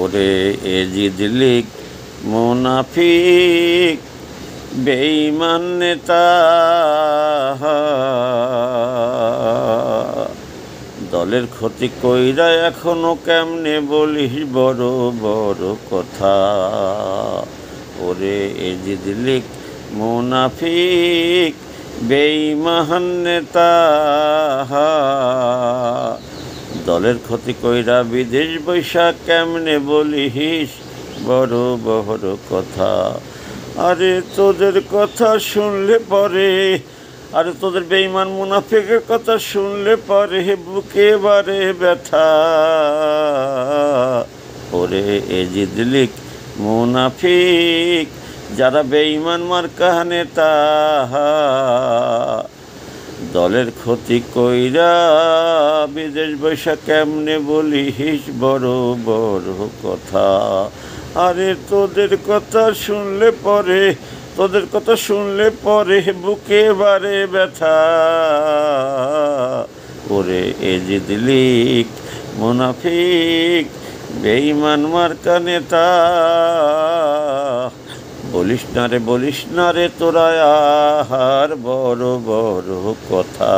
ওরে এজিদ লীগ মুনাফিক বেঈমান নেতা, দলের ক্ষতি কইরা এখনো কেমনে বলিস বড় বড় কথা। ওরে এজিদ লীগ মুনাফিক বেঈমান নেতা, দলের ক্ষতি কইরা বিদেশ বৈশা কেমনে বলিস বড় বড় কথা। আরে তোদের কথা শুনলে পরে, আরে তোদের বেঈমান মুনাফিকের কথা শুনলে পরে বুকে বারে ব্যথা। ওরে এজিদ লীগ মুনাফিক যারা বেঈমান মার্কা নেতা, দলের ক্ষতি কইরা বিদেশ বৈশা কেমনে বলিস বড় বড় কথা। আরে তোদের কথা শুনলে পরে, তোদের কথা শুনলে পরে বুকে বারে ব্যথা। ওরে এজিদ লীগ মুনাফিক বেঈমান মার্কা নেতা, বলিস না রে তোরা আর বড় বড় কথা।